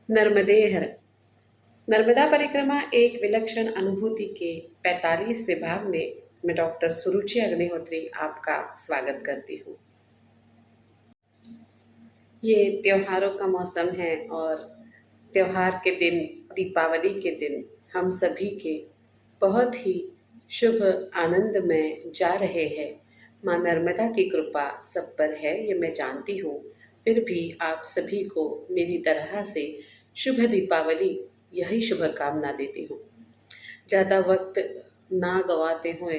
नर्मदे हर। नर्मदा परिक्रमा एक विलक्षण अनुभूति के 45वें भाग में मैं डॉक्टर सुरुचि अग्निहोत्री आपका स्वागत करती हूँ। ये त्योहारों का मौसम है और त्योहार के दिन, दीपावली के दिन हम सभी के बहुत ही शुभ आनंद में जा रहे हैं। माँ नर्मदा की कृपा सब पर है, ये मैं जानती हूँ। फिर भी आप सभी को मेरी तरह से शुभ दीपावली यही शुभकामना देती हूँ। ज़्यादा वक्त ना गवाते हुए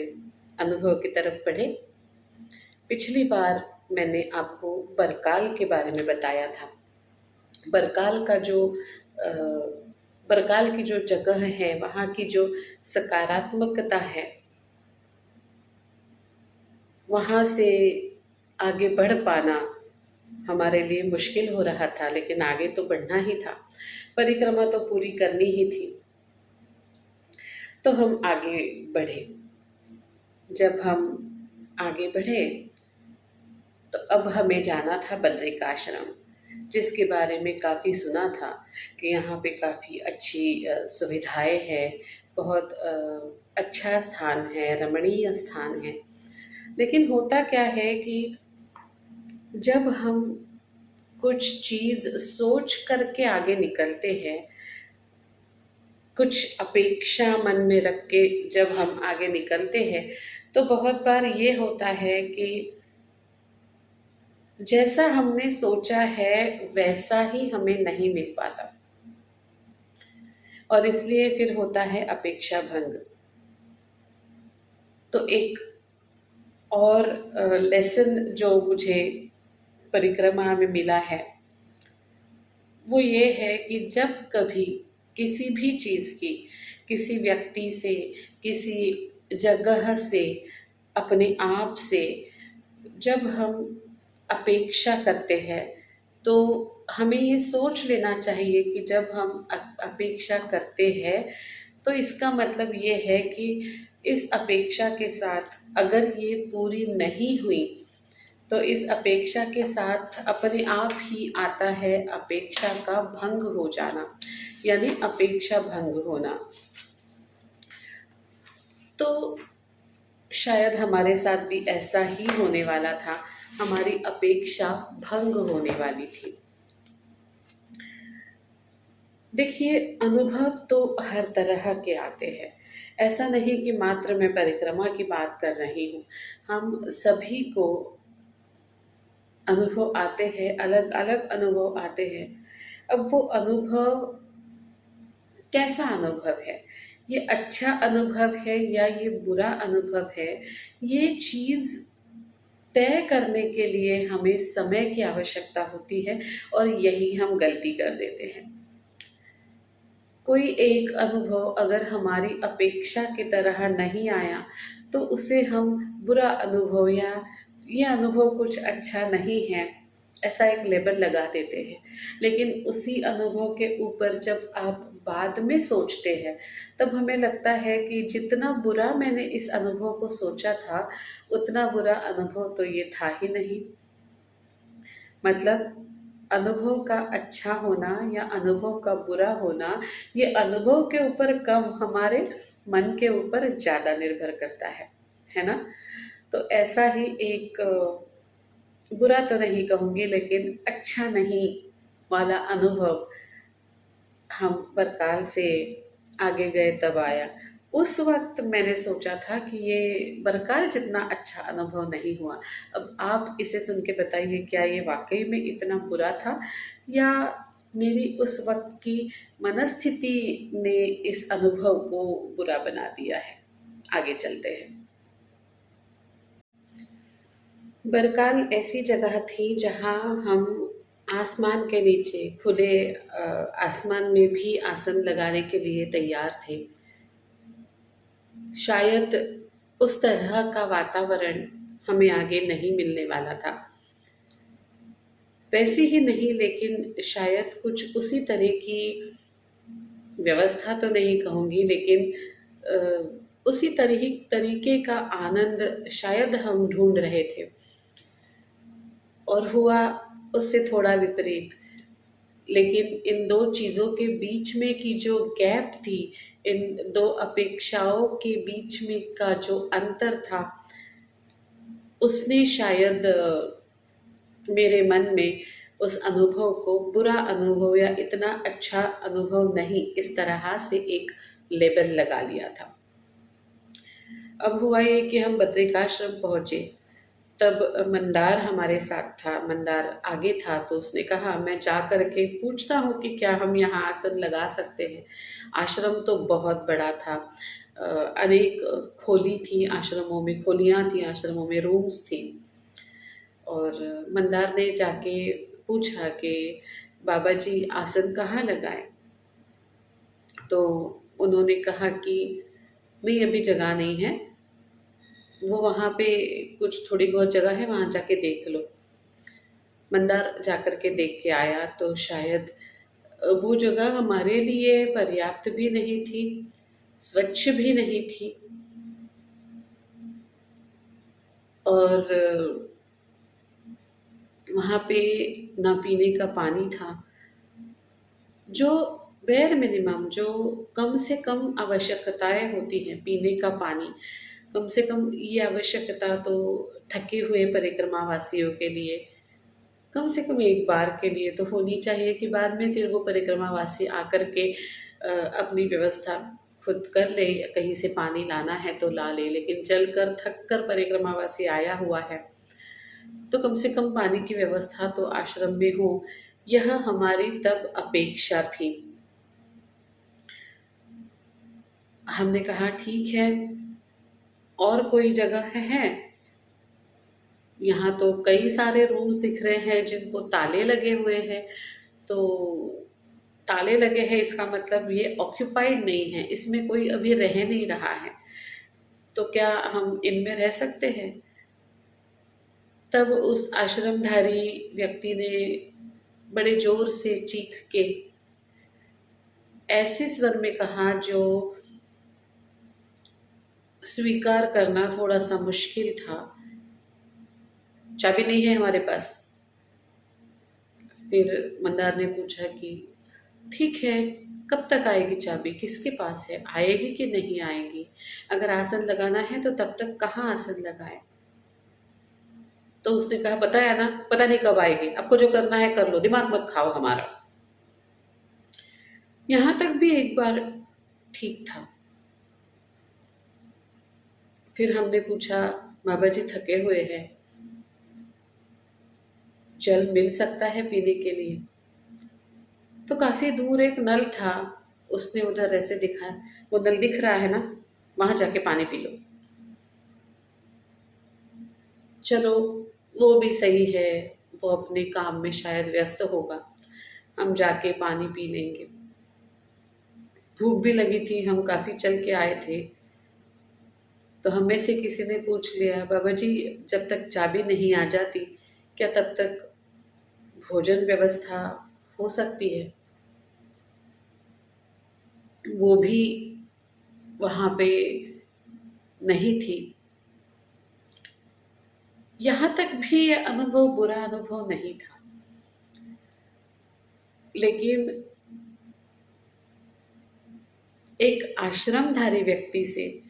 अनुभव की तरफ बढ़े। पिछली बार मैंने आपको बरकाल के बारे में बताया था। बरकाल का जो बरकाल की जो जगह है, वहाँ की जो सकारात्मकता है, वहाँ से आगे बढ़ पाना हमारे लिए मुश्किल हो रहा था, लेकिन आगे तो बढ़ना ही था। परिक्रमा तो पूरी करनी ही थी, तो हम आगे बढ़े। जब हम आगे बढ़े तो अब हमें जाना था बद्रिकाश्रम, जिसके बारे में काफ़ी सुना था कि यहाँ पे काफ़ी अच्छी सुविधाएं हैं, बहुत अच्छा स्थान है, रमणीय स्थान है। लेकिन होता क्या है कि जब हम कुछ चीज़ सोच करके आगे निकलते हैं, कुछ अपेक्षा मन में रख के जब हम आगे निकलते हैं, तो बहुत बार ये होता है कि जैसा हमने सोचा है वैसा ही हमें नहीं मिल पाता, और इसलिए फिर होता है अपेक्षा भंग। तो एक और लेसन जो मुझे परिक्रमा में मिला है वो ये है कि जब कभी किसी भी चीज़ की, किसी व्यक्ति से, किसी जगह से, अपने आप से जब हम अपेक्षा करते हैं, तो हमें ये सोच लेना चाहिए कि जब हम अपेक्षा करते हैं तो इसका मतलब ये है कि इस अपेक्षा के साथ अगर ये पूरी नहीं हुई तो इस अपेक्षा के साथ अपने आप ही आता है अपेक्षा का भंग हो जाना, यानी अपेक्षा भंग होना। तो शायद हमारे साथ भी ऐसा ही होने वाला था, हमारी अपेक्षा भंग होने वाली थी। देखिए, अनुभव तो हर तरह के आते हैं। ऐसा नहीं कि मात्र मैं परिक्रमा की बात कर रही हूँ। हम सभी को अनुभव आते हैं, अलग अलग अनुभव आते हैं। अब वो अनुभव कैसा अनुभव है, ये अच्छा अनुभव है या ये बुरा अनुभव है, ये चीज़ तय करने के लिए हमें समय की आवश्यकता होती है, और यही हम गलती कर देते हैं। कोई एक अनुभव अगर हमारी अपेक्षा की तरह नहीं आया तो उसे हम बुरा अनुभव या ये अनुभव कुछ अच्छा नहीं है, ऐसा एक लेबल लगा देते हैं। लेकिन उसी अनुभव के ऊपर जब आप बाद में सोचते हैं, तब हमें लगता है कि जितना बुरा मैंने इस अनुभव को सोचा था, उतना बुरा अनुभव तो ये था ही नहीं। मतलब अनुभव का अच्छा होना या अनुभव का बुरा होना, ये अनुभव के ऊपर कम, हमारे मन के ऊपर ज़्यादा निर्भर करता है ना? तो ऐसा ही एक बुरा तो नहीं कहूँगी, लेकिन अच्छा नहीं वाला अनुभव हम बरकाल से आगे गए तब आया। उस वक्त मैंने सोचा था कि ये बरकाल जितना अच्छा अनुभव नहीं हुआ। अब आप इसे सुन के बताइए, क्या ये वाकई में इतना बुरा था, या मेरी उस वक्त की मनस्थिति ने इस अनुभव को बुरा बना दिया है? आगे चलते हैं। बरकाल ऐसी जगह थी जहाँ हम आसमान के नीचे खुले आसमान में भी आसन लगाने के लिए तैयार थे। शायद उस तरह का वातावरण हमें आगे नहीं मिलने वाला था। वैसी ही नहीं, लेकिन शायद कुछ उसी तरह की व्यवस्था तो नहीं कहूँगी, लेकिन उसी तरीके का आनंद शायद हम ढूंढ रहे थे, और हुआ उससे थोड़ा विपरीत। लेकिन इन दो चीज़ों के बीच में की जो गैप थी, इन दो अपेक्षाओं के बीच में का जो अंतर था, उसने शायद मेरे मन में उस अनुभव को बुरा अनुभव या इतना अच्छा अनुभव नहीं, इस तरह से एक लेबल लगा लिया था। अब हुआ ये कि हम बद्रिकाश्रम पहुंचे, तब मंदार हमारे साथ था, मंदार आगे था, तो उसने कहा मैं जा कर के पूछता हूँ कि क्या हम यहाँ आसन लगा सकते हैं। आश्रम तो बहुत बड़ा था, अनेक खोली थी आश्रमों में, खोलियाँ थी आश्रमों में, रूम्स थी। और मंदार ने जाके पूछा कि बाबा जी आसन कहाँ लगाएं। तो उन्होंने कहा कि नहीं, अभी जगह नहीं है, वो वहाँ पे कुछ थोड़ी बहुत जगह है, वहाँ जाके देख लो। मंदार जाकर के देख के आया तो शायद वो जगह हमारे लिए पर्याप्त भी नहीं थी, स्वच्छ भी नहीं थी, और वहाँ पे ना पीने का पानी था, जो बेर मिनिमम, जो कम से कम आवश्यकताएं होती हैं, पीने का पानी, कम से कम ये आवश्यकता तो थके हुए परिक्रमा वासियों के लिए कम से कम एक बार के लिए तो होनी चाहिए, कि बाद में फिर वो परिक्रमा वासी आकर के अपनी व्यवस्था खुद कर ले, कहीं से पानी लाना है तो ला ले, लेकिन चल कर थक कर परिक्रमा वासी आया हुआ है तो कम से कम पानी की व्यवस्था तो आश्रम में हो। यह हमारी तब अपेक्षा थी। हमने कहा ठीक है, और कोई जगह है? यहाँ तो कई सारे रूम्स दिख रहे हैं जिनको ताले लगे हुए हैं, तो ताले लगे हैं इसका मतलब ये ऑक्यूपाइड नहीं है, इसमें कोई अभी रह नहीं रहा है, तो क्या हम इनमें रह सकते हैं? तब उस आश्रमधारी व्यक्ति ने बड़े जोर से चीख के ऐसे स्वर में कहा जो स्वीकार करना थोड़ा सा मुश्किल था, चाबी नहीं है हमारे पास। फिर मंदार ने पूछा कि ठीक है, कब तक आएगी चाबी, किसके पास है, आएगी कि नहीं आएगी? अगर आसन लगाना है तो तब तक कहाँ आसन लगाए? तो उसने कहा बताया ना, पता नहीं कब आएगी, आपको जो करना है कर लो, दिमाग मत खाओ हमारा। यहां तक भी एक बार ठीक था। फिर हमने पूछा बाबा जी थके हुए हैं, जल मिल सकता है पीने के लिए? तो काफी दूर एक नल था, उसने उधर ऐसे दिखा, वो नल दिख रहा है ना, वहां जाके पानी पी लो। चलो, वो भी सही है, वो अपने काम में शायद व्यस्त होगा, हम जाके पानी पी लेंगे। भूख भी लगी थी, हम काफी चल के आए थे, तो हम में से किसी ने पूछ लिया बाबा जी जब तक चाबी नहीं आ जाती, क्या तब तक भोजन व्यवस्था हो सकती है? वो भी वहां पे नहीं थी। यहाँ तक भी ये अनुभव बुरा अनुभव नहीं था, लेकिन एक आश्रमधारी व्यक्ति से,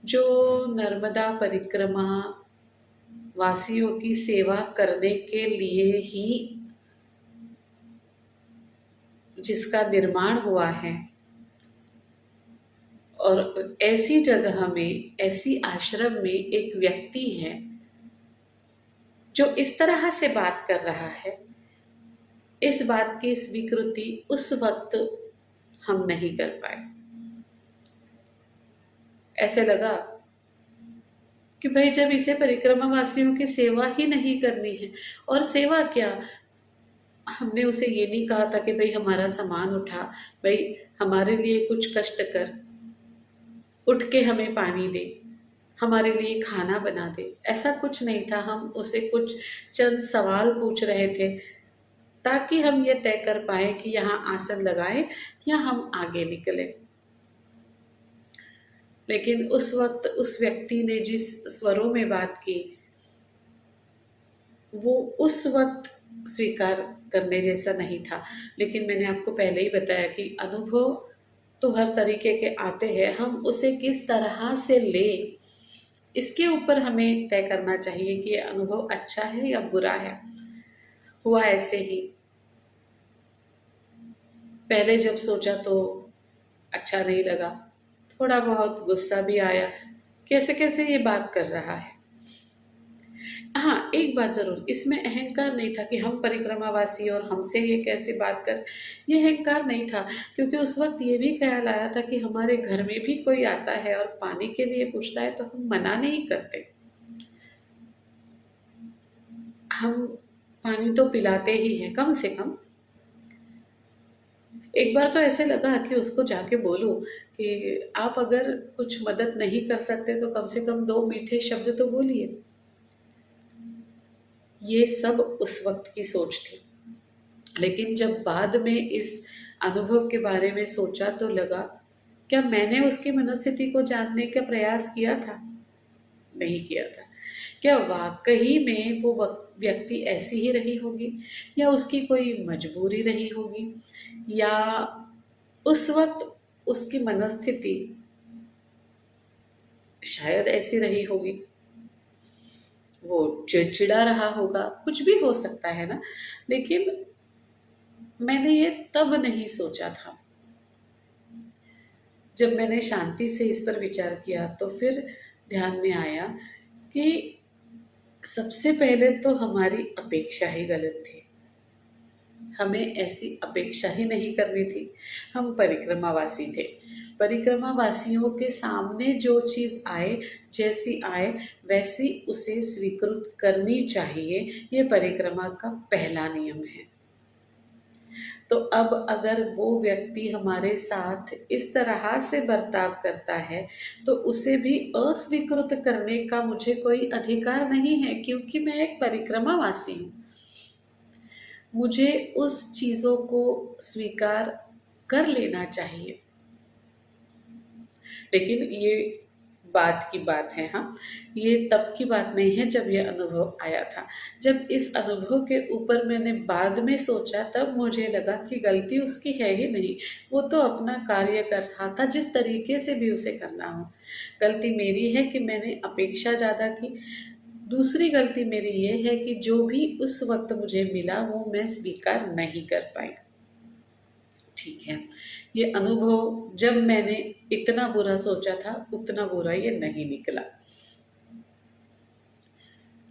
जो नर्मदा परिक्रमा वासियों की सेवा करने के लिए ही जिसका निर्माण हुआ है, और ऐसी जगह में, ऐसी आश्रम में एक व्यक्ति है जो इस तरह से बात कर रहा है, इस बात की स्वीकृति उस वक्त हम नहीं कर पाए। ऐसे लगा कि भाई जब इसे परिक्रमा वासियों की सेवा ही नहीं करनी है, और सेवा क्या, हमने उसे ये नहीं कहा था कि भाई हमारा सामान उठा, भाई हमारे लिए कुछ कष्ट कर, उठ के हमें पानी दे, हमारे लिए खाना बना दे, ऐसा कुछ नहीं था। हम उसे कुछ चंद सवाल पूछ रहे थे ताकि हम ये तय कर पाए कि यहाँ आसन लगाएं या हम आगे निकले। लेकिन उस वक्त उस व्यक्ति ने जिस स्वरों में बात की, वो उस वक्त स्वीकार करने जैसा नहीं था। लेकिन मैंने आपको पहले ही बताया कि अनुभव तो हर तरीके के आते हैं, हम उसे किस तरह से लें, इसके ऊपर हमें तय करना चाहिए कि ये अनुभव अच्छा है या बुरा है। हुआ ऐसे ही, पहले जब सोचा तो अच्छा नहीं लगा, थोड़ा बहुत गुस्सा भी आया, कैसे कैसे ये बात कर रहा है। हाँ, एक बात ज़रूर, इसमें अहंकार नहीं था कि हम परिक्रमावासी और हमसे ये कैसे बात कर, ये अहंकार नहीं था, क्योंकि उस वक़्त ये भी ख़्याल आया था कि हमारे घर में भी कोई आता है और पानी के लिए पूछता है तो हम मना नहीं करते। हम पानी तो पिलाते ही हैं कम से कम। एक बार तो ऐसे लगा कि उसको जाके बोलूँ कि आप अगर कुछ मदद नहीं कर सकते तो कम से कम 2 मीठे शब्द तो बोलिए। ये सब उस वक़्त की सोच थी। लेकिन जब बाद में इस अनुभव के बारे में सोचा तो लगा, क्या मैंने उसकी मनस्थिति को जानने का प्रयास किया था? नहीं किया था। क्या वाक़ई में वो व्यक्ति ऐसी ही रही होगी, या उसकी कोई मजबूरी रही होगी, या उस वक़्त उसकी मनस्थिति शायद ऐसी रही होगी, वो चिड़चिड़ा रहा होगा, कुछ भी हो सकता है ना। लेकिन मैंने ये तब नहीं सोचा था। जब मैंने शांति से इस पर विचार किया तो फिर ध्यान में आया कि सबसे पहले तो हमारी अपेक्षा ही गलत थी। हमें ऐसी अपेक्षा ही नहीं करनी थी। हम परिक्रमावासी थे। परिक्रमावासियों के सामने जो चीज़ आए, जैसी आए, वैसी उसे स्वीकृत करनी चाहिए। ये परिक्रमा का पहला नियम है। तो अब अगर वो व्यक्ति हमारे साथ इस तरह से बर्ताव करता है तो उसे भी अस्वीकृत करने का मुझे कोई अधिकार नहीं है, क्योंकि मैं एक परिक्रमावासी हूँ। मुझे उस चीज़ों को स्वीकार कर लेना चाहिए। लेकिन ये बात की बात है, हाँ, ये तब की बात नहीं है जब ये अनुभव आया था। जब इस अनुभव के ऊपर मैंने बाद में सोचा तब मुझे लगा कि गलती उसकी है ही नहीं, वो तो अपना कार्य कर रहा था जिस तरीके से भी उसे करना हो। गलती मेरी है कि मैंने अपेक्षा ज़्यादा की। दूसरी गलती मेरी ये है कि जो भी उस वक़्त मुझे मिला वो मैं स्वीकार नहीं कर पाई। ठीक है, ये अनुभव जब मैंने इतना बुरा सोचा था, उतना बुरा ये नहीं निकला।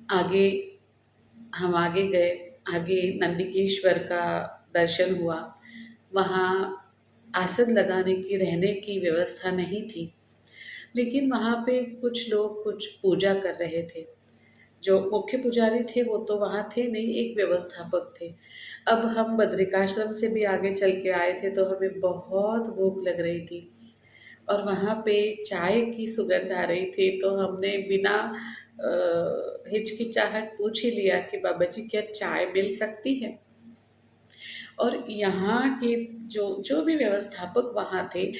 आगे हम आगे गए, आगे नंदिकेश्वर का दर्शन हुआ। वहाँ आसन लगाने की, रहने की व्यवस्था नहीं थी, लेकिन वहाँ पे कुछ लोग कुछ पूजा कर रहे थे। जो मुख्य पुजारी थे वो तो वहाँ थे नहीं, एक व्यवस्थापक थे। अब हम बद्रिकाश्रम से भी आगे चल के आए थे तो हमें बहुत भूख लग रही थी और वहाँ पे चाय की सुगंध आ रही थी, तो हमने बिना हिचकिचाहट पूछ ही लिया कि बाबा जी क्या चाय मिल सकती है। और यहाँ के जो जो भी व्यवस्थापक वहाँ थे,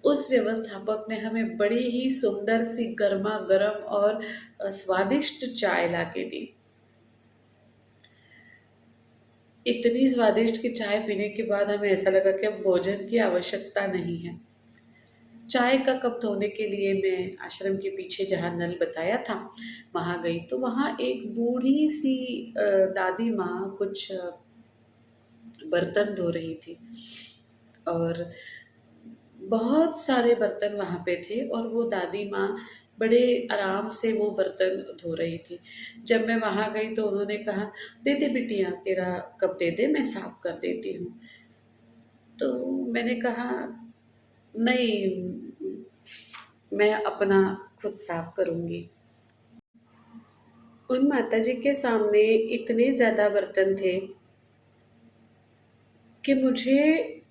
उस व्यवस्थापक ने हमें बड़ी ही सुंदर सी गर्मा गर्म और स्वादिष्ट चाय ला के दी। इतनी स्वादिष्ट की चाय पीने के बाद हमें ऐसा लगा कि अब भोजन की आवश्यकता नहीं है। चाय का कप धोने के लिए मैं आश्रम के पीछे जहाँ नल बताया था वहाँ गई, तो वहाँ एक बूढ़ी सी दादी माँ कुछ बर्तन धो रही थी और बहुत सारे बर्तन वहाँ पे थे और वो दादी माँ बड़े आराम से वो बर्तन धो रही थी। जब मैं वहाँ गई तो उन्होंने कहा, दे दे बिटिया, तेरा कप दे दे, मैं साफ कर देती हूँ। तो मैंने कहा, नहीं, मैं अपना खुद साफ करूँगी। उन माताजी के सामने इतने ज़्यादा बर्तन थे कि मुझे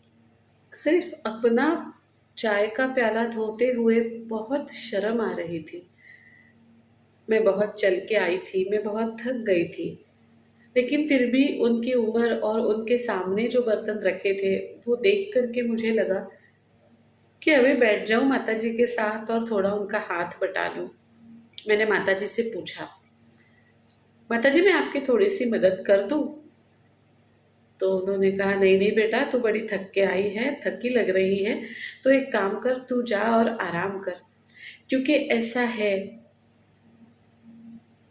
सिर्फ अपना चाय का प्याला धोते हुए बहुत शर्म आ रही थी। मैं बहुत चल के आई थी, मैं बहुत थक गई थी, लेकिन फिर भी उनकी उम्र और उनके सामने जो बर्तन रखे थे वो देख कर के मुझे लगा कि अभी बैठ जाऊं माता जी के साथ और थोड़ा उनका हाथ बटा लूं। मैंने माता जी से पूछा, माता जी मैं आपकी थोड़ी सी मदद कर दूं? तो उन्होंने कहा नहीं नहीं बेटा, तू बड़ी थक के आई है, थकी लग रही है, तो एक काम कर, तू जा और आराम कर, क्योंकि ऐसा है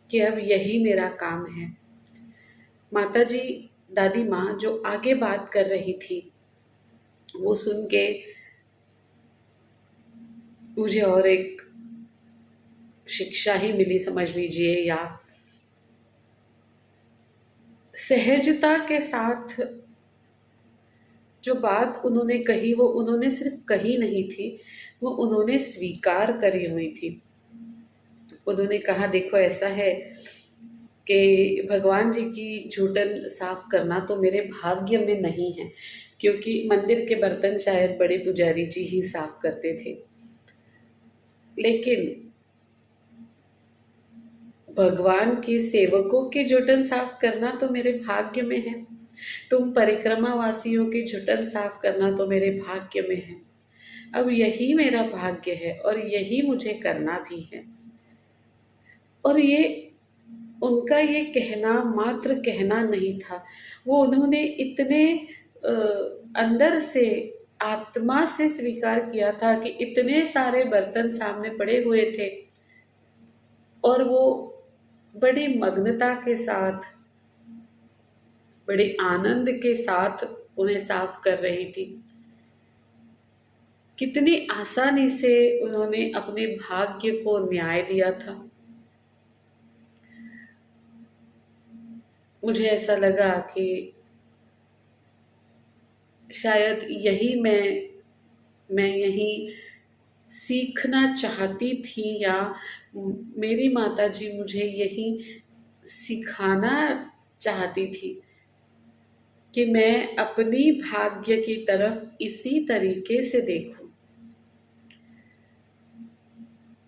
कि अब यही मेरा काम है। माताजी, दादी माँ जो आगे बात कर रही थी, वो सुन के मुझे और एक शिक्षा ही मिली, समझ लीजिए, या सहजता के साथ जो बात उन्होंने कही, वो उन्होंने सिर्फ कही नहीं थी, वो उन्होंने स्वीकार करी हुई थी। उन्होंने कहा देखो ऐसा है कि भगवान जी की जूठन साफ करना तो मेरे भाग्य में नहीं है, क्योंकि मंदिर के बर्तन शायद बड़े पुजारी जी ही साफ करते थे, लेकिन भगवान के सेवकों के जूठन साफ करना तो मेरे भाग्य में है। तुम परिक्रमा वासियों की जूठन साफ करना तो मेरे भाग्य में है। अब यही मेरा भाग्य है और यही मुझे करना भी है। और ये उनका ये कहना मात्र कहना नहीं था, वो उन्होंने इतने अंदर से, आत्मा से स्वीकार किया था कि इतने सारे बर्तन सामने पड़े हुए थे और वो बड़ी मग्नता के साथ, बड़े आनंद के साथ उन्हें साफ कर रही थी। कितनी आसानी से उन्होंने अपने भाग्य को न्याय दिया था। मुझे ऐसा लगा कि शायद यही मैं यही सीखना चाहती थी, या मेरी माताजी मुझे यही सिखाना चाहती थी कि मैं अपनी भाग्य की तरफ इसी तरीके से देखूं।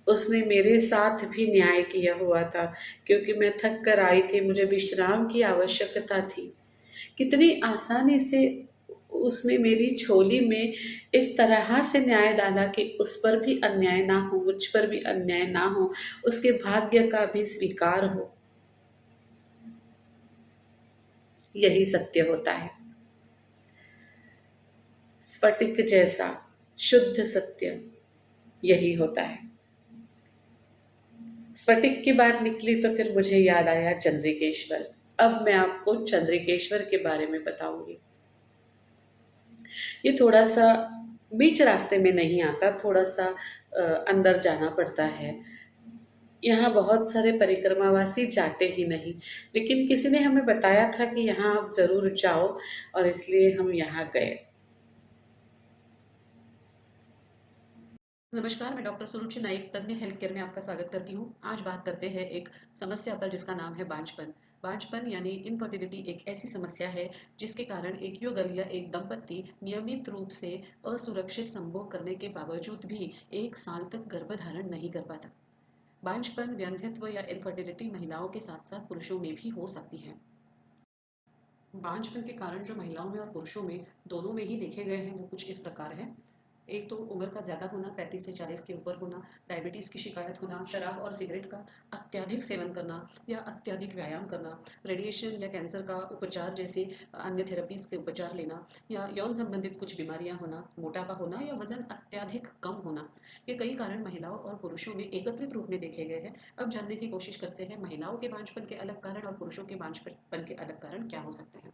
उसने मेरे साथ भी न्याय किया हुआ था, क्योंकि मैं थक कर आई थी, मुझे विश्राम की आवश्यकता थी। कितनी आसानी से उसने मेरी झोली में इस तरह से न्याय डाला कि उस पर भी अन्याय ना हो, मुझ पर भी अन्याय ना हो, उसके भाग्य का भी स्वीकार हो। यही सत्य होता है, स्फटिक जैसा शुद्ध सत्य यही होता है। स्फटिक की बात निकली तो फिर मुझे याद आया चंद्रिकेश्वर। अब मैं आपको चंद्रिकेश्वर के बारे में बताऊंगी। ये थोड़ा सा बीच रास्ते में नहीं आता, थोड़ा सा अंदर जाना पड़ता है। यहाँ बहुत सारे परिक्रमावासी जाते ही नहीं, लेकिन किसी ने हमें बताया था कि यहाँ आप ज़रूर जाओ, और इसलिए हम यहाँ गए। नमस्कार, मैं डॉक्टर सुरुचि नाइक, तज्ञ हेल्थ केयर में आपका स्वागत करती हूँ। आज बात करते हैं एक समस्या पर जिसका नाम है बांझपन। बांझपन यानी इनफर्टिलिटी एक ऐसी समस्या है जिसके कारण एक युगल या एक दंपत्ति नियमित रूप से असुरक्षित संभोग करने के बावजूद भी 1 साल तक गर्भधारण नहीं कर पाता। बांझपन, वंध्यत्व या इनफर्टिलिटी महिलाओं के साथ साथ पुरुषों में भी हो सकती है। बांझपन के कारण जो महिलाओं में और पुरुषों में दोनों में ही देखे गए हैं वो कुछ इस प्रकार है। एक तो उम्र का ज़्यादा होना, 35 से 40 के ऊपर होना, डायबिटीज़ की शिकायत होना, शराब और सिगरेट का अत्यधिक सेवन करना या अत्यधिक व्यायाम करना, रेडिएशन या कैंसर का उपचार जैसे अन्य थेरेपीज से उपचार लेना, या यौन संबंधित कुछ बीमारियां होना, मोटापा होना या वजन अत्यधिक कम होना। ये कई कारण महिलाओं और पुरुषों में एकत्रित रूप में देखे गए हैं। अब जानने की कोशिश करते हैं महिलाओं के बांझपन के अलग कारण और पुरुषों के बांझपन के अलग कारण क्या हो सकते हैं।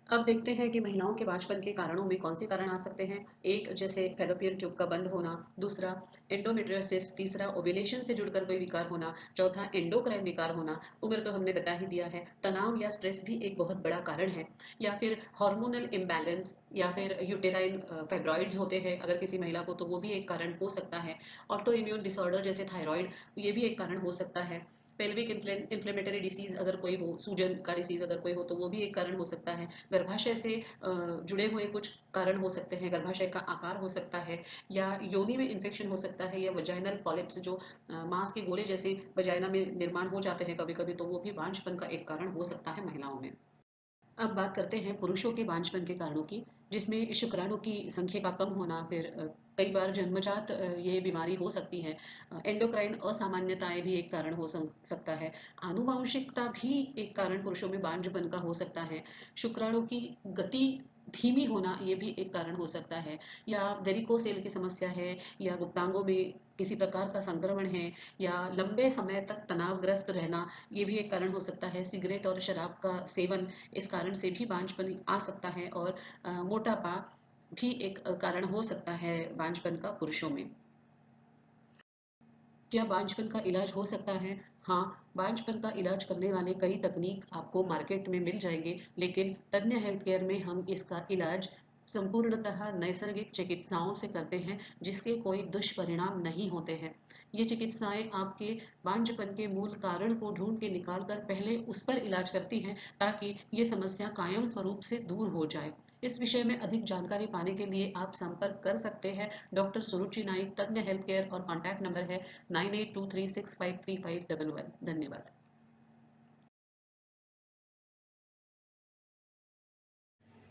अब देखते हैं कि महिलाओं के बांझपन के कारणों में कौन से कारण आ सकते हैं। एक, जैसे फैलोपियन ट्यूब का बंद होना। दूसरा, एंडोमेट्रियोसिस। तीसरा, ओव्यूलेशन से जुड़कर कोई विकार होना। चौथा, एंडोक्राइन विकार होना। उम्र तो हमने बता ही दिया है। तनाव या स्ट्रेस भी एक बहुत बड़ा कारण है। या फिर हार्मोनल इम्बैलेंस, या फिर यूटेराइन फाइब्रॉइड्स होते हैं अगर किसी महिला को, तो वो भी एक कारण हो सकता है। ऑटो इम्यून डिसऑर्डर जैसे थायराइड, ये भी एक कारण हो सकता है। पेल्विक इन्फ्लेमेटरी डिसीज़ अगर कोई हो, सूजन का डिसीज़ अगर कोई हो, तो वो भी एक कारण हो सकता है। गर्भाशय से जुड़े हुए कुछ कारण हो सकते हैं। गर्भाशय का आकार हो सकता है, या योनि में इन्फेक्शन हो सकता है, या वजाइनल पॉलिप्स जो मांस के गोले जैसे वजाइना में निर्माण हो जाते हैं कभी कभी, तो वो भी बांझपन का एक कारण हो सकता है महिलाओं में। अब बात करते हैं पुरुषों के बांझपन के कारणों की, जिसमें शुक्राणु की संख्या का कम होना, फिर कई बार जन्मजात ये बीमारी हो सकती है। एंडोक्राइन असामान्यताएं भी एक कारण हो सकता है। आनुवांशिकता भी एक कारण पुरुषों में बांझपन का हो सकता है। शुक्राणु की गति धीमी होना ये भी एक कारण हो सकता है, या वेरिकोसेल की समस्या है, या गुप्तांगों में किसी प्रकार का संक्रमण है, या लंबे समय तक तनावग्रस्त रहना, ये भी एक कारण हो सकता है। सिगरेट और शराब का सेवन इस कारण से भी बांझपन आ सकता है, और मोटापा भी एक कारण हो सकता है बांझपन का पुरुषों में। क्या बांझपन का इलाज हो सकता है? हाँ, बांझपन का इलाज करने वाले कई तकनीक आपको मार्केट में मिल जाएंगे, लेकिन तज्ञ हेल्थ केयर में हम इसका इलाज संपूर्णतः नैसर्गिक चिकित्साओं से करते हैं, जिसके कोई दुष्परिणाम नहीं होते हैं। ये चिकित्साएं आपके बांझपन के मूल कारण को ढूंढ के निकाल कर पहले उस पर इलाज करती हैं, ताकि ये समस्या कायम स्वरूप से दूर हो जाए। इस विषय में अधिक जानकारी पाने के लिए आप संपर्क कर सकते हैं डॉक्टर सुरुचि नाइक, तज्ञ हेल्थ केयर, और कॉन्टैक्ट नंबर है 9823653511। धन्यवाद।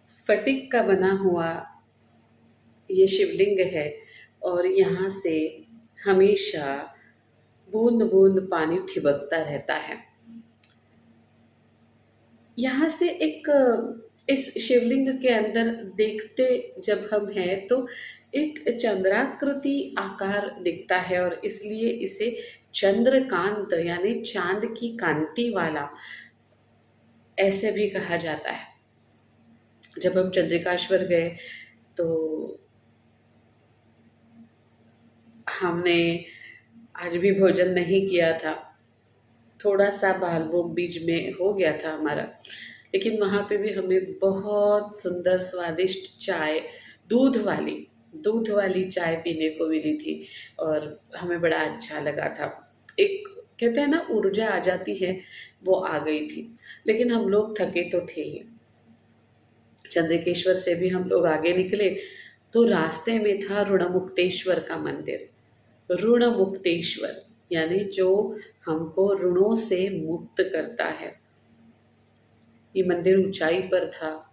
स्फटिक का बना हुआ ये शिवलिंग है, और यहाँ से हमेशा बूंद बूंद पानी ठिबकता रहता है। यहाँ से एक इस शिवलिंग के अंदर देखते जब हम हैं तो एक चंद्राकृति आकार दिखता है, और इसलिए इसे चंद्रकांत यानी चांद की कांति वाला ऐसे भी कहा जाता है। जब हम चंद्रिकाश्वर गए तो हमने आज भी भोजन नहीं किया था, थोड़ा सा बाल भोग बीच में हो गया था हमारा, लेकिन वहाँ पे भी हमें बहुत सुंदर स्वादिष्ट चाय, दूध वाली दूध वाली चाय पीने को मिली थी, और हमें बड़ा अच्छा लगा था। एक कहते हैं ना ऊर्जा आ जाती है, वो आ गई थी। लेकिन हम लोग थके तो थे ही। चंद्रकेश्वर से भी हम लोग आगे निकले तो रास्ते में था ऋणमुक्तेश्वर का मंदिर। ऋणमुक्तेश्वर यानी जो हमको ऋणों से मुक्त करता है। ये मंदिर ऊंचाई पर था,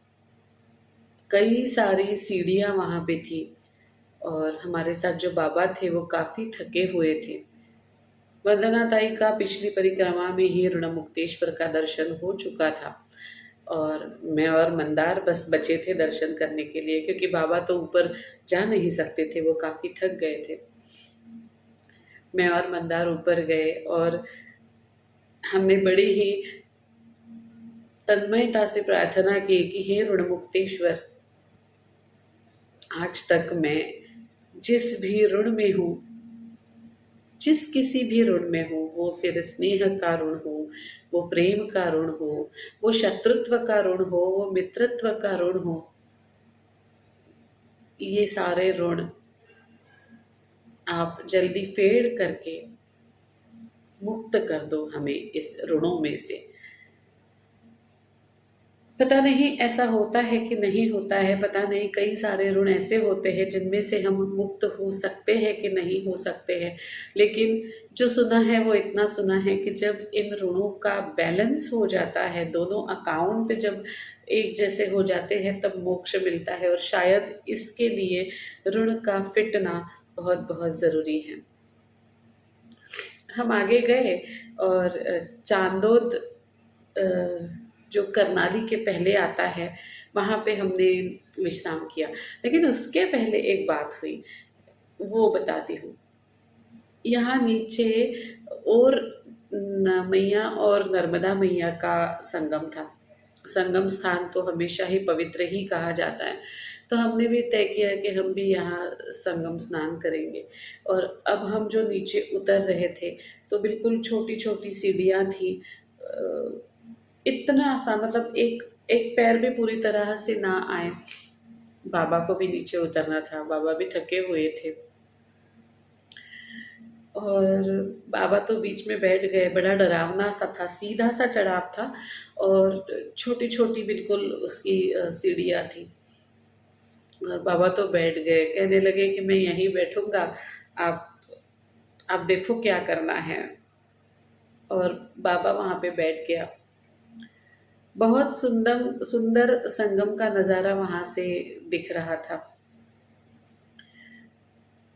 कई सारी सीढ़ियाँ वहाँ पे थी, और हमारे साथ जो बाबा थे वो काफ़ी थके हुए थे। वंदना ताई का पिछली परिक्रमा में ही ऋणमुक्तेश्वर का दर्शन हो चुका था, और मैं और मंदार बस बचे थे दर्शन करने के लिए, क्योंकि बाबा तो ऊपर जा नहीं सकते थे, वो काफ़ी थक गए थे। मैं और मंदार ऊपर गए, और हमने बड़ी ही तन्मयता से प्रार्थना की कि हे ऋणमुक्तेश्वर, आज तक मैं जिस भी ऋण में हूँ, जिस किसी भी ऋण में हूँ, वो फिर स्नेह का ऋण हो, वो प्रेम का ऋण हो, वो शत्रुत्व का ऋण हो, वो मित्रत्व का ऋण हो, ये सारे ऋण आप जल्दी फेड करके मुक्त कर दो हमें इस ऋणों में से। पता नहीं ऐसा होता है कि नहीं होता है, पता नहीं कई सारे ऋण ऐसे होते हैं जिनमें से हम मुक्त हो सकते हैं कि नहीं हो सकते हैं, लेकिन जो सुना है वो इतना सुना है कि जब इन ऋणों का बैलेंस हो जाता है, दोनों अकाउंट जब एक जैसे हो जाते हैं, तब मोक्ष मिलता है, और शायद इसके लिए ऋण का फिटना बहुत बहुत ज़रूरी है। हम आगे गए, और चांदोद जो करनाली के पहले आता है, वहाँ पे हमने विश्राम किया। लेकिन उसके पहले एक बात हुई, वो बताती हूँ। यहाँ नीचे और मैया और नर्मदा मैया का संगम था। संगम स्थान तो हमेशा ही पवित्र ही कहा जाता है, तो हमने भी तय किया कि हम भी यहाँ संगम स्नान करेंगे। और अब हम जो नीचे उतर रहे थे तो बिल्कुल छोटी छोटी सीढ़ियाँ थी, इतना सा मतलब एक एक पैर भी पूरी तरह से ना आए। बाबा को भी नीचे उतरना था, बाबा भी थके हुए थे, और बाबा तो बीच में बैठ गए। बड़ा डरावना सा था, सीधा सा चढ़ाव था, और छोटी छोटी बिल्कुल उसकी सीढ़ियाँ थी, और बाबा तो बैठ गए, कहने लगे कि मैं यहीं बैठूंगा, आप आप देखो क्या करना है। और बाबा वहाँ पे बैठ गया। बहुत सुंदर सुंदर संगम का नज़ारा वहाँ से दिख रहा था।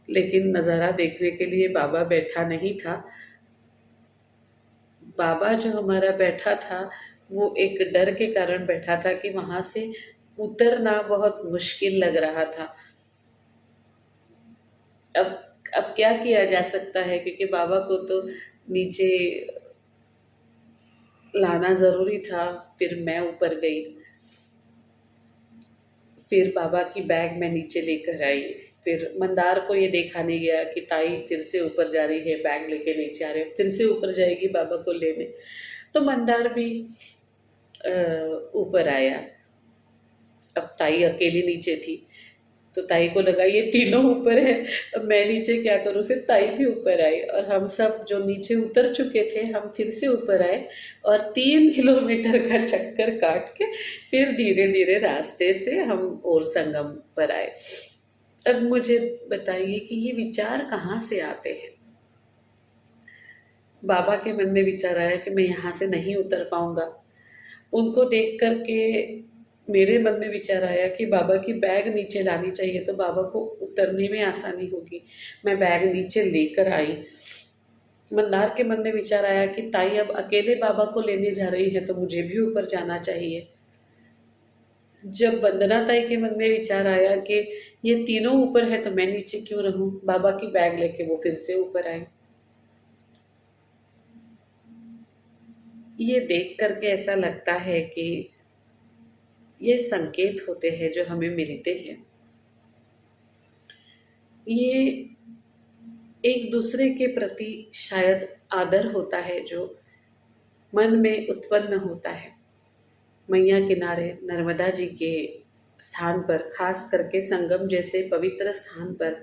लेकिन नज़ारा देखने के लिए बाबा बैठा नहीं था। बाबा जो हमारा बैठा था, वो एक डर के कारण बैठा था कि वहाँ से उतरना बहुत मुश्किल लग रहा था। अब अब क्या किया जा सकता है, क्योंकि बाबा को तो नीचे लाना ज़रूरी था। फिर मैं ऊपर गई। फिर बाबा की बैग मैं नीचे लेकर आई। फिर मंदार को ये देखा नहीं गया कि ताई फिर से ऊपर जा रही है, बैग लेके नीचे आ रहे, फिर से ऊपर जाएगी बाबा को लेने। तो मंदार भी ऊपर आया। अब ताई अकेली नीचे थी, तो ताई को लगा ये तीनों ऊपर है, अब मैं नीचे क्या करूं। फिर ताई भी ऊपर आई और हम सब जो नीचे उतर चुके थे, हम फिर से ऊपर आए और 3 किलोमीटर का चक्कर काट के फिर धीरे धीरे रास्ते से हम और संगम पर आए। अब मुझे बताइए कि ये विचार कहाँ से आते हैं। बाबा के मन में विचार आया कि मैं यहाँ से नहीं उतर पाऊंगा। उनको देख कर के मेरे मन में विचार आया कि बाबा की बैग नीचे लानी चाहिए, तो बाबा को उतरने में आसानी होगी। मैं बैग नीचे लेकर आई। मंदार के मन में विचार आया कि ताई अब अकेले बाबा को लेने जा रही है, तो मुझे भी ऊपर जाना चाहिए। जब वंदना ताई के मन में विचार आया कि ये तीनों ऊपर है, तो मैं नीचे क्यों रहूं, बाबा की बैग लेके वो फिर से ऊपर आए। ये देख करके ऐसा लगता है कि ये संकेत होते हैं जो हमें मिलते हैं। ये एक दूसरे के प्रति शायद आदर होता है जो मन में उत्पन्न होता है। मैया किनारे नर्मदा जी के स्थान पर, खास करके संगम जैसे पवित्र स्थान पर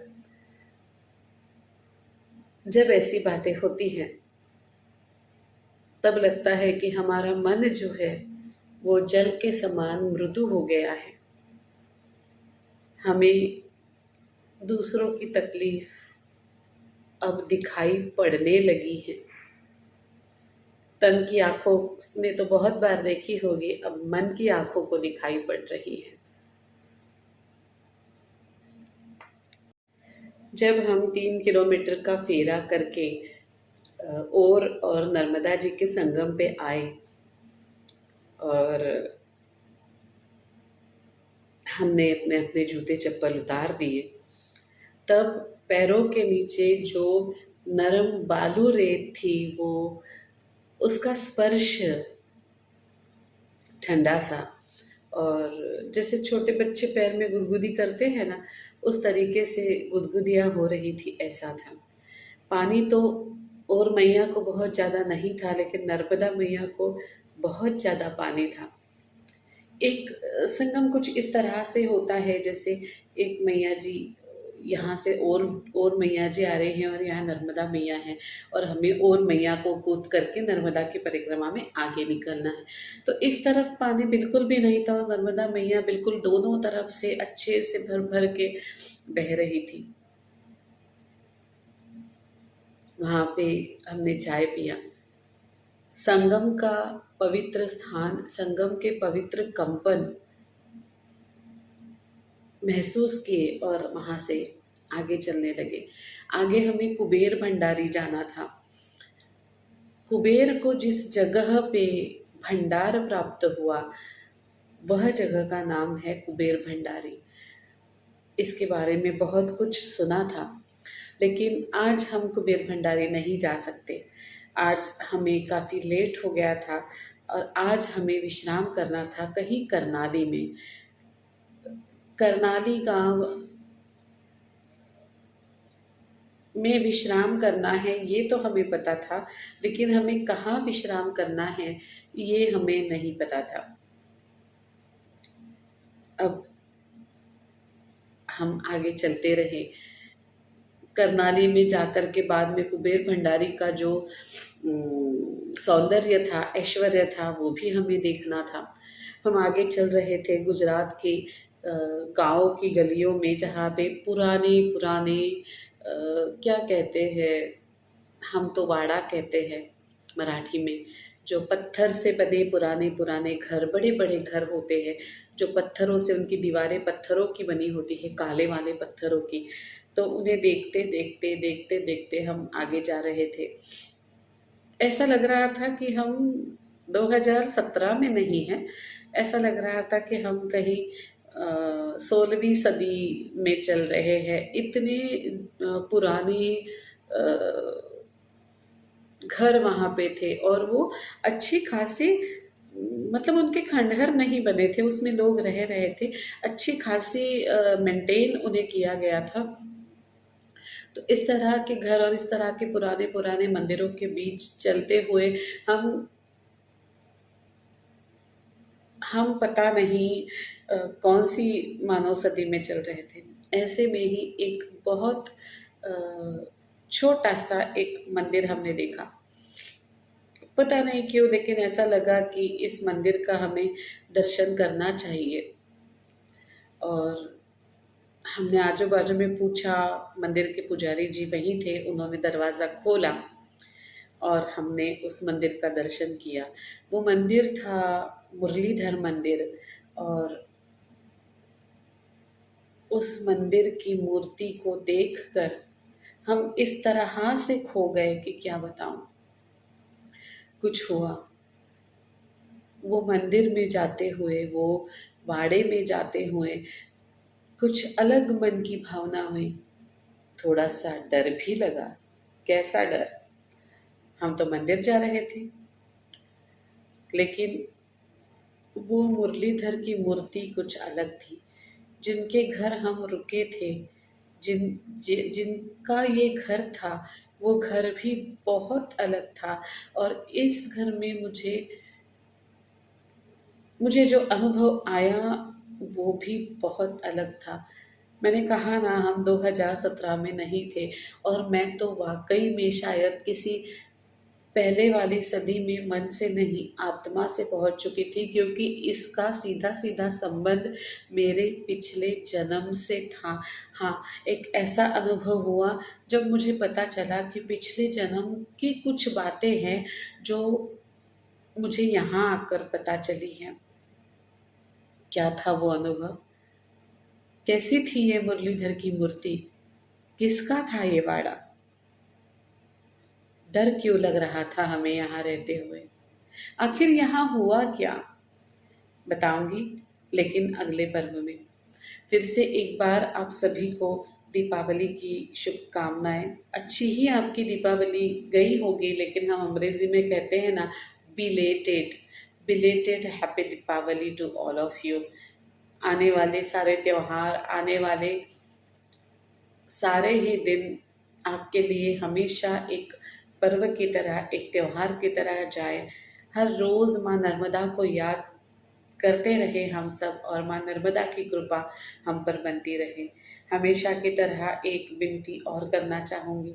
जब ऐसी बातें होती हैं, तब लगता है कि हमारा मन जो है वो जल के समान मृदु हो गया है। हमें दूसरों की तकलीफ अब दिखाई पड़ने लगी है। तन की आंखों ने तो बहुत बार देखी होगी, अब मन की आंखों को दिखाई पड़ रही है। जब हम 3 किलोमीटर का फेरा करके और नर्मदा जी के संगम पे आए और हमने अपने अपने जूते चप्पल उतार दिए, तब पैरों के नीचे जो नरम बालू रेत थी, वो उसका स्पर्श ठंडा सा, और जैसे छोटे बच्चे पैर में गुदगुदी करते हैं ना, उस तरीके से गुदगुदियाँ हो रही थी, ऐसा था। पानी तो और मैया को बहुत ज़्यादा नहीं था, लेकिन नर्मदा मैया को बहुत ज़्यादा पानी था। एक संगम कुछ इस तरह से होता है जैसे एक मैया जी यहाँ से और मैया जी आ रहे हैं और यहाँ नर्मदा मैया है, और हमें और मैया को कूद करके नर्मदा की परिक्रमा में आगे निकलना है। तो इस तरफ पानी बिल्कुल भी नहीं था और नर्मदा मैया बिल्कुल दोनों तरफ से अच्छे से भर भर के बह रही थी। वहाँ पे हमने चाय पिया। संगम का पवित्र स्थान, संगम के पवित्र कंपन महसूस किए और वहाँ से आगे चलने लगे। आगे हमें कुबेर भंडारी जाना था। कुबेर को जिस जगह पे भंडार प्राप्त हुआ, वह जगह का नाम है कुबेर भंडारी। इसके बारे में बहुत कुछ सुना था, लेकिन आज हम कुबेर भंडारी नहीं जा सकते। आज हमें काफ़ी लेट हो गया था और आज हमें विश्राम करना था कहीं करनाली में। करनाली गांव में विश्राम करना है ये तो हमें पता था, लेकिन हमें कहाँ विश्राम करना है ये हमें नहीं पता था। अब हम आगे चलते रहे। करनाली में जाकर के बाद में कुबेर भंडारी का जो सौंदर्य था, ऐश्वर्य था, वो भी हमें देखना था। हम आगे चल रहे थे गुजरात के गाँव की गलियों में, जहाँ पे पुराने पुराने क्या कहते हैं, हम तो वाड़ा कहते हैं मराठी में, जो पत्थर से बने पुराने पुराने घर, बड़े बड़े घर होते हैं, जो पत्थरों से, उनकी दीवारें पत्थरों की बनी होती है, काले वाले पत्थरों की। तो उन्हें देखते देखते देखते देखते हम आगे जा रहे थे। ऐसा लग रहा था कि हम 2017 में नहीं हैं, ऐसा लग रहा था कि हम कहीं 16वीं सदी में चल रहे हैं। इतने पुराने घर वहाँ पे थे, और वो अच्छे खासे, मतलब उनके खंडहर नहीं बने थे, उसमें लोग रह रहे थे। अच्छी खासी मेंटेन उन्हें किया गया था। तो इस तरह के घर और इस तरह के पुराने पुराने मंदिरों के बीच चलते हुए हम हम पता नहीं कौन सी मानव सदी में चल रहे थे। ऐसे में ही एक बहुत छोटा सा एक मंदिर हमने देखा। पता नहीं क्यों, लेकिन ऐसा लगा कि इस मंदिर का हमें दर्शन करना चाहिए। और हमने आजू बाजू में पूछा, मंदिर के पुजारी जी वहीं थे, उन्होंने दरवाज़ा खोला और हमने उस मंदिर का दर्शन किया। वो मंदिर था मुरलीधर मंदिर, और उस मंदिर की मूर्ति को देखकर हम इस तरह से खो गए कि क्या बताऊं। कुछ हुआ, वो मंदिर में जाते हुए, वो वाड़े में जाते हुए कुछ अलग मन की भावना हुई। थोड़ा सा डर भी लगा। कैसा डर? हम तो मंदिर जा रहे थे, लेकिन वो मुरलीधर की मूर्ति कुछ अलग थी। जिनके घर हम रुके थे, जिनका ये घर था, वो घर भी बहुत अलग था। और इस घर में मुझे जो अनुभव आया वो भी बहुत अलग था। मैंने कहा ना, हम 2017 में नहीं थे, और मैं तो वाक़ई में शायद किसी पहले वाली सदी में मन से नहीं, आत्मा से पहुँच चुकी थी, क्योंकि इसका सीधा-सीधा संबंध मेरे पिछले जन्म से था। हाँ, एक ऐसा अनुभव हुआ जब मुझे पता चला कि पिछले जन्म की कुछ बातें हैं जो मुझे यहाँ आकर पता चली हैं। क्या था वो अनुभव? कैसी थी ये मुरलीधर की मूर्ति? किसका था ये वाड़ा? डर क्यों लग रहा था हमें यहाँ रहते हुए? आखिर यहाँ हुआ क्या? बताऊंगी, लेकिन अगले पर्व में। फिर से एक बार आप सभी को दीपावली की शुभकामनाएं। अच्छी ही आपकी दीपावली गई होगी, लेकिन हम अंग्रेजी में कहते हैं ना, belated belated happy Deepawali to all of you. आने वाले सारे त्योहार, आने वाले सारे ही दिन आपके लिए हमेशा एक पर्व की तरह, एक त्योहार की तरह जाए। हर रोज़ माँ नर्मदा को याद करते रहे हम सब, और माँ नर्मदा की कृपा हम पर बनती रहे। हमेशा की तरह एक विनती और करना चाहूँगी,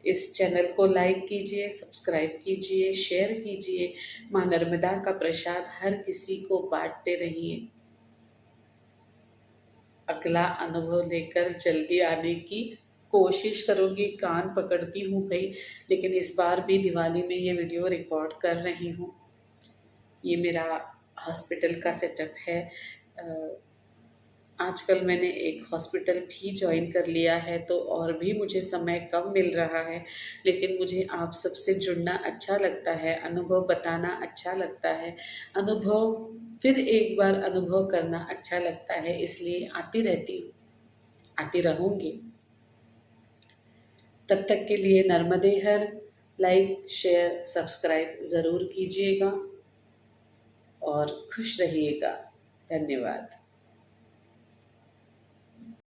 इस चैनल को लाइक कीजिए, सब्सक्राइब कीजिए, शेयर कीजिए। माँ नर्मदा का प्रसाद हर किसी को बांटते रहिए। अगला अनुभव लेकर जल्दी आने की कोशिश करूँगी। कान पकड़ती हूँ कहीं, लेकिन इस बार भी दिवाली में ये वीडियो रिकॉर्ड कर रही हूँ। ये मेरा हॉस्पिटल का सेटअप है। आजकल मैंने एक हॉस्पिटल भी जॉइन कर लिया है, तो और भी मुझे समय कम मिल रहा है, लेकिन मुझे आप सबसे जुड़ना अच्छा लगता है, अनुभव बताना अच्छा लगता है, अनुभव फिर एक बार अनुभव करना अच्छा लगता है, इसलिए आती रहती हूँ, आती रहूँगी। तब तक के लिए नर्मदे हर। लाइक, शेयर, सब्सक्राइब ज़रूर कीजिएगा और खुश रहिएगा। धन्यवाद।